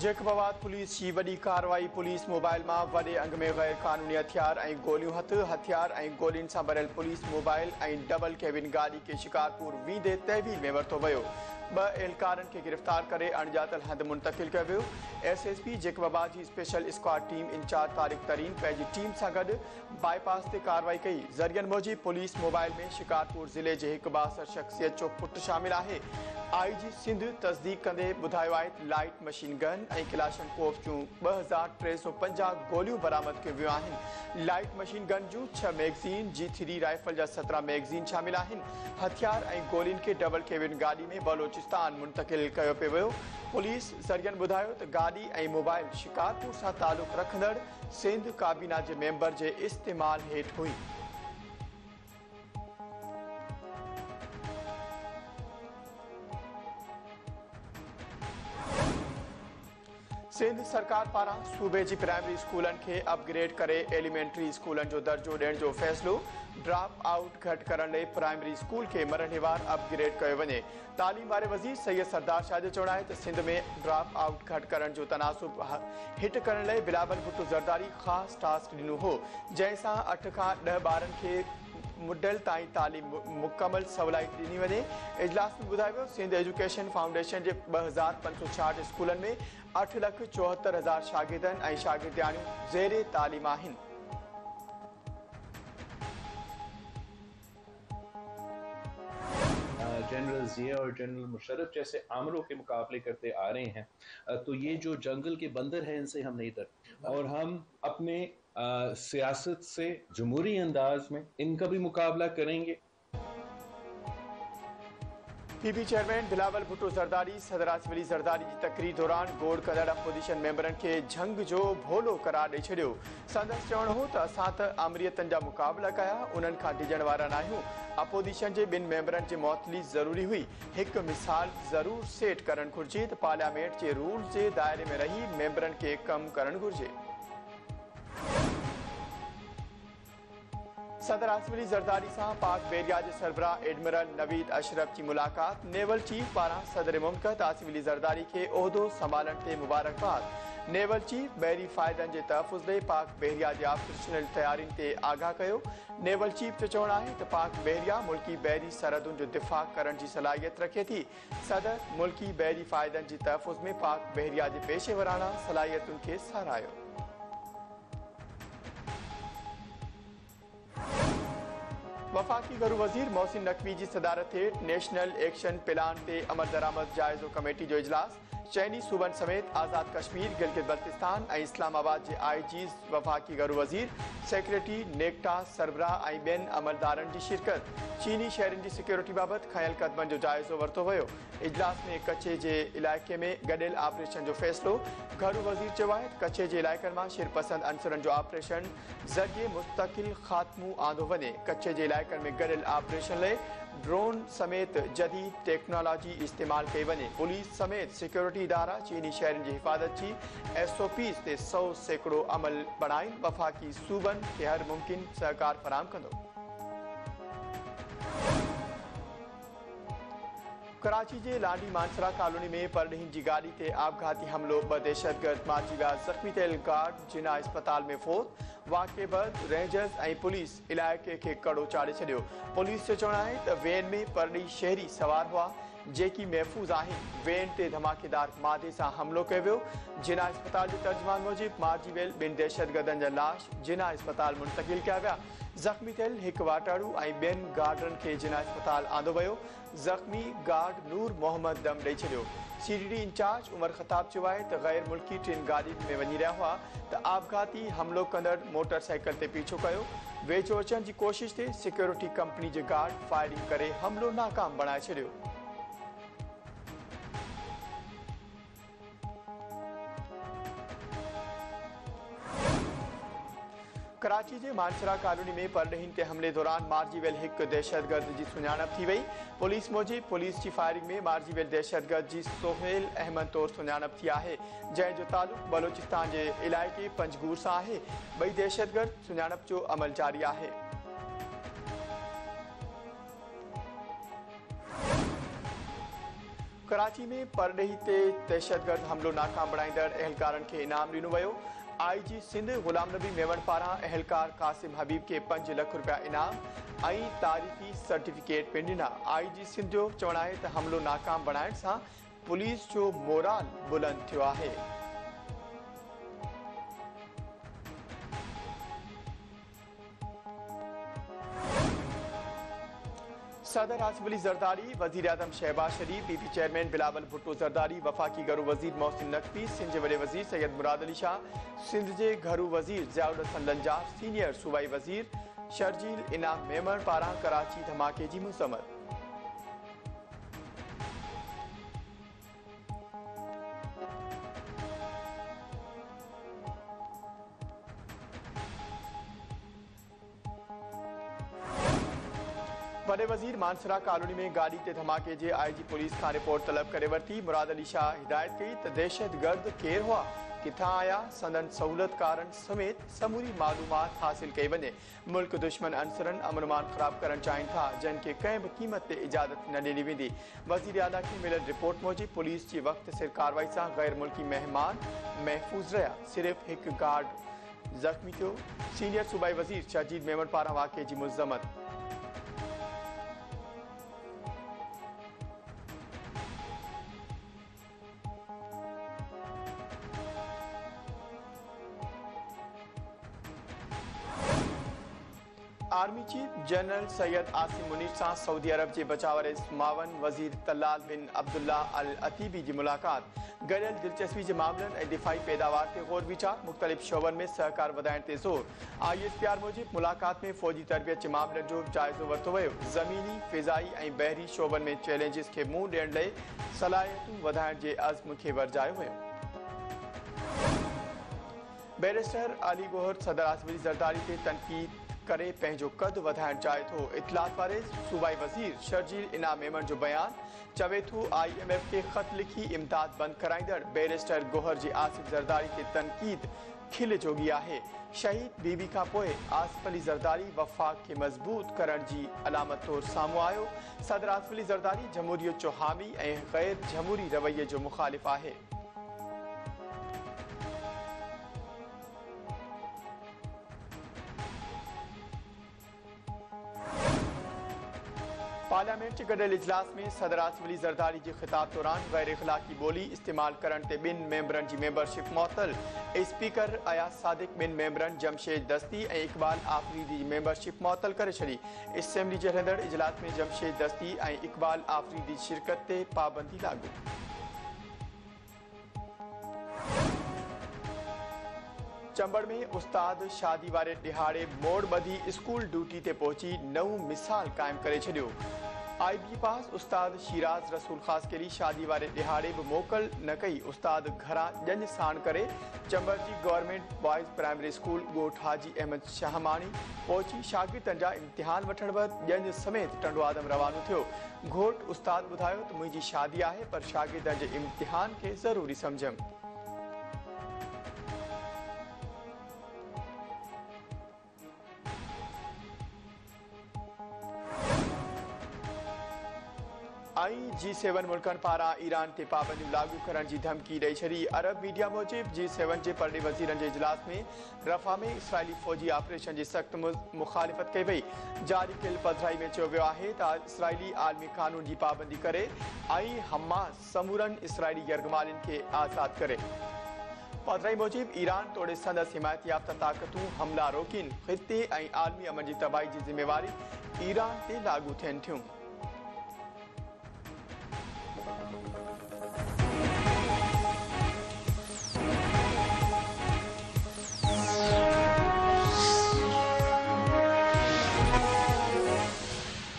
Jacobabad police की वॾी कार्रवाई। पुलिस मोबाइल में वॾे अंग में गैर कानूनी हथियार ऐं गोलियूं हथियार ऐं गोलियुनि सां भरियल पुलिस मोबाइल ऐं डबल केबिन गाड़ी के शिकारपुर वींदे तहवील में वरितो वियो। 2 एहलकारनि खे गिरफ़्तार करे अणॼातल हंध मुंतकिल कयो वियो। SSP जेकबाबाद जी special squad team incharge Tariq Tareen पंहिंजी टीम सां गॾु बाईपास ते कार्रवाई कई। ज़रियनि मूजिब पुलिस मोबाइल में शिकारपुर ज़िले जे हिक 62 शख़्सियत जो पुट शामिल आहे। IG सिंध तस्दीक कंदे ॿुधायो आहे त लाइट मशीन गन ऐं किलाशनकोफ जूं 2350 गोलियूं बरामद कयूं वियूं आहिनि। लाइट मशीन गन जूं 6 मैगज़ीन, G3 राइफल जा 17 मैगज़ीन शामिल आहिनि। हथियार ऐं गोलियुनि खे डबल केबिन गाड़ी में बलोचिस्तान मुंतकिल कयो पियो वियो। पुलिस ज़रियनि ॿुधायो त गाड़ी ऐं मोबाइल शिकारपुर सां तालुक़ रखंदड़ सिंध काबीना जे मेंबर जे इस्तेमाल हेठि हुई। सिंध सरकार पारां सूबे जी प्राइमरी स्कूलनि खे अपग्रेड करे एलिमेंट्री स्कूलनि जो दर्जो ॾियण जो फ़ैसिलो। ड्रॉप आउट घटि करण लाइ प्राइमरी स्कूल खे मरहलेवार अपग्रेड कयो वञे। तालीम वारे वज़ीर सैयद सरदार शाह जो चवणु आहे त सिंध में ड्रॉप आउट घटि करण जो तनासुब हिट करण लाइ बिलावल भुट्टो ज़रदारी ख़ासि टास्क ॾिनो हो, जंहिंसां 8 खां 10 ॿारनि खे मुडल ताईं तालीम मुकमल सवलाई ॾिनी वञे। इजलास में ॿुधायो वियो सिंध एजुकेशन फाउंडेशन जे 2566 स्कूलनि में 8,74,000 शागिर्दनि ऐं शागिर्दियाणियूं ज़ेरे तालीम आहिनि। जनरल ज़िया और जनरल मुशर्रफ जैसे आमरों के मुकाबले करते आ रहे हैं, तो ये जो जंगल के बंदर हैं इनसे हम नहीं डरते और हम अपने सियासत से जमहूरी अंदाज में इनका भी मुकाबला करेंगे। PB चेयरमैन बिलावल भुट्टो ज़रदारी सदर आसिफ अली ज़रदारी जी तकरीर दौरान गोड़ कंदड़ अपोजिशन मेंबरनि खे झंग जो भोलो करार ॾेई छॾियो। संदसि चवणु हो त असां त आमरीतनि जा मुक़ाबला कया, उन्हनि खां डिॼण वारा न आहियूं। अपोजिशन जे 2 मेंबरनि जी मुअतली ज़रूरी हुई। हिकु मिसाल ज़रूर सेट करणु घुरिजे त पार्लियामेंट जे रूल्स जे दायरे में रही मेंबरनि खे कमु करणु घुरिजे। सदर आसिफ अली ज़रदारी सां पाक बेरिया जे सरबराह एडमिरल नवीद अशरफ की मुलाकात। नेवल चीफ पारां सदर मुमलकत आसिफ अली ज़रदारी खे उहिदो संभालण ते मुबारकबाद। नेवल चीफ बहरी फ़ाइदनि जे तहफ़ुज़ लाइ पाक बहरिया जे ऑपरेशनल तयारियुनि ते आगाह कयो। नेवल चीफ जो चवणु आहे त पाक बहरिया मुल्की बहरी सरहदुनि जो दिफ़ा करण जी सलाहियत रखे थी। सदर मुल्की बहरी फ़ाइदनि जी तहफ़ुज़ में पाक बहरिया जे पेशेवराना सलाहियतुनि खे साराहियो। वफ़ाक़ी घरू वज़ीर मोहसिन नक़वी जी सदारत हेठि नेशनल एक्शन प्लान ते अमल दरामद जाइज़ो कमेटी जो इजलास। चइनी सूबनि समेत आज़ाद कश्मीर, गिलगित बल्तिस्तान ऐं इस्लामाबाद जे IGs, वफ़ाक़ी घरू वज़ीर, सेक्रेटरी, नेक्टा, सरबराह ऐं ॿियनि अमलदारनि जी शिरकत। चीनी शहरनि जी सिक्योरिटी बाबति खयल क़दमनि जो जाइज़ो वरितो वियो। इजलास में कचे जे इलाइक़े में गॾियल ऑपरेशन जो फ़ैसिलो। घरू वज़ीर चयो आहे त कचे जे इलाइक़नि मां शिरपसंद अंसरनि जो ऑपरेशन ज़रिए मुस्तक़िल ख़ात्मो आंदो वञे। कचे जे इलाइक़नि में गॾियल ऑपरेशन लाइ ड्रोन समेत जदीद टेक्नोलॉजी इस्तेमाल कई वञे। पुलिस समेत सिक्योरिटी इदारा चीनी शहरनि जी हिफ़ाज़त जी SOPs ते 100% अमल बणाइनि। वफ़ाक़ी सूबनि खे हर मुमकिन सहकार फराहम कंदो। कराची जे लांडी मानसरा कॉलोनी में परॾेही जी गाड़ी ते आपघाती हमलो। 2 दहशतगर्द मारिजी विया। ज़ख़्मी थियल गार्ड जिना अस्पताल में फ़ौत। वाक़े बैदि रेंजर्स ऐं पुलिस इलाइक़े खे कड़ो चाढ़े छॾियो। पुलिस जो चवणु आहे त वेन में परॾेही शहरी सवार हुआ जेकी महफ़ूज़ आहिनि। वेन ते धमाकेदार मादे सां हमलो कयो वियो। जिना अस्पताल जे तर्जुमान मूजिब मारिजी वियल 2 दहशतगर्दनि जा लाश जिना अस्पताल मुंतकिल कया विया। ज़ख़्मी थियल हिकु वाटाड़ू ऐं 2 गार्डनि खे जिना अस्पताल आंदो वियो। ज़ख़्मी गार्ड नूर मोहम्मद दम ॾेई छॾियो। CDD इंचार्ज उमर ख़ताब चयो आहे त गैर मुल्की 3 गाॾियुनि में वञी रहिया हुआ त आपघाती हमलो कंदड़ मोटरसाइकिल ते पीछो कयो। वेझो अचण जी कोशिश ते सिक्योरिटी कंपनी जे गार्ड फायरिंग करे हमलो नाकाम बणाए छॾियो। कराची जे मानसरा कॉलोनी में परॾेही ते हमले दौरान मारिजी वियल हिकु दहशतगर्द जी सुञाणप थी वई। पुलिस मूजिब पुलिस जी फायरिंग में मारिजी वियल दहशतगर्द जी सोहेल अहमद तौर सुञाणप थी आहे, जंहिंजो तालुक़ बलोचिस्तान जे इलाइक़े पंजगूर सां आहे। 2 दहशतगर्द सुञाणप जो अमल जारी आहे। कराची में परॾेही ते दहशतगर्द हमलो नाकाम बणाईंदड़ एहलकारनि खे इनाम ॾिनो वियो। IG सिंध गुलाम नबी मेवण पारां एहलकार कासिम हबीब खे 5 लाख रुपया इनाम ऐं तारीफ़ी सर्टिफिकेट पिणु ॾिना। IG सिंध जो चवणु आहे त हमलो नाकाम बणाइण सां पुलिस जो मोराल बुलंद थियो आहे। सदर आसिफ अली जरदारी, वजीर आजम शहबाज शरीफ, BP चेयरमैन बिलावल भुट्टो जरदारी, वफाकी घरू वजीर मोहसिन नकवी, सिंध जे वॾे वज़ीर सैयद मुराद अली शाह, सिंध जे घरू वज़ीर ज़ियाउल हसन लंजार, सीनियर सूबाई वज़ीर शर्जील इनाम मेमण पारां कराची धमाके जी मुज़म्मत। वॾे वज़ीर मानसरा कॉलोनी में गाड़ी ते धमाके जे IG पुलिस खां रिपोर्ट तलब करे वरिती। मुराद अली शाह हिदायत कई त दहशतगर्द केर हुआ, किथां आया, संदन सहूलतकारनि समेत समूरी मालूमात हासिल कई वञे। मुल्क दुश्मन अंसरनि अमन ख़राब करणु चाहिनि था, जिन खे कंहिं बि क़ीमत ते इजाज़त न ॾिनी वेंदी। वज़ीर आला खे मिलियल रिपोर्ट मूजिबि पुलिस जी वक़्त सिर कार्रवाई सां गैर मुल्की मेहमान महफ़ूज़ रहिया। सिर्फ़ हिकु गार्ड ज़ख़्मी थियो। सीनियर सूबाई वज़ीर शर्जील मेमण पारां वाक़े जी मुज़म्मत। Army chief general Syed Asim Munir सां सऊदी अरब जे बचाव रइस मावन वज़ीर तलाल बिन अब्दुल्ला अल अतीबी जी मुलाक़ात। गॾियल दिलचस्पी जे मामलनि ऐं दिफ़ाई पैदावार ते गौर वीचार, मुख़्तलिफ़ शोबनि में सहकार वधाइण ते ज़ोर। ISPR मूजिबि मुलाक़ात में फ़ौजी तरबियत जे मामलनि जो जाइज़ो वरितो वियो। ज़मीनी, फ़िज़ाई ऐं बहरी शोबनि में चैलेंजिस खे मुंहुं ॾियण लाइ सलाहियतूं वधाइण जे अज़्म खे वरजायो वियो। बैरिस्टर अली गौहर सदर आसिफ अली जरदारी ते तनक़ीद करे पंहिंजो कद वधाइण चाहे थो। इतलात वारे सूबाई वज़ीर शर्जील इनाम मेमण जो बयान चवे थो IMF खे ख़त लिखी इमदाद बंदि कराईंदड़ बैरिस्टर गौहर जी आसिफ जरदारी ते तनक़ीद खिल जोगी आहे। शहीद बीबी खां पोइ आसिफ अली जरदारी वफ़ाक़ खे मज़बूत करण जी अलामत तौर साम्हूं आयो। सदर आसिफ अली जरदारी जमहूरियत जो हामी ऐं गैर जमहूरी रवैये जो मुख़ालिफ़ आहे। पार्लियामेंट जे गॾियल इजलास में सदर आसिफ अली जरदारी जे ख़िताब दौरान गैर इख़लाक़ी ॿोली इस्तेमाल करण ते 2 मेंबरनि जी मेंबरशिप मुअत्तल। स्पीकर अयाज सादिक 2 मेंबरनि जमशेद दस्ती ऐं इक़बाल आफ़रीदी जी मेंबरशिप मुअत्तल करे छॾी। असेंबली जे हलंदड़ इजलास में जमशेद दस्ती ऐं इक़बाल आफ़रीदी जी शिरकत ते पाबंदी लागू। चंबड़ में उस्ताद शादी वारे ॾिहाड़े मोड़ ॿधी स्कूल ड्यूटी ते पहुची नऊं मिसाल क़ाइमु करे छॾियो। IB पास उस्ताद शिराज रसूल ख़ासकेली शादी वारे ॾिहाड़े बि मोकल न कई। उस्ताद घरां ॼञ साण करे चंबड़ जी गवर्नमेंट बॉयज़ प्राइमरी स्कूल ॻोठ हाजी अहमद शाहमानी पहुची शागिर्दनि जा इम्तिहान वठण वक़्तु ॼञ समेत टंडो आदम रवानो थियो। घोट उस्ताद ॿुधायो त मुंहिंजी शादी आहे, पर शागिर्दनि जे इम्तिहान खे ज़रूरी सम्झमि। G7 मुल्कनि पारां ईरान ते पाबंदियूं लागू करण जी धमकी ॾेई छॾी। अरब मीडिया मूजिबि G7 जे परॾे वज़ीरनि जे इजलास में रफ़ा में इसराइली फ़ौजी ऑपरेशन जी सख़्त मुख़ालिफ़त कई वई। जारी कयल पधिराई में चयो वियो आहे त इसराइली आलमी क़ानून जी पाबंदी करे ऐं हमास समूरनि इसराइली यरगमालियुनि खे आज़ादु करे। पधिराई मूजिबि ईरान तोड़े संदसि हिमायत याफ़्ता ताक़तूं हमला रोकीनि। ख़िते ऐं आलमी अमन जी तबाही जी ज़िमेवारी ईरान ते लागू थियनि थियूं।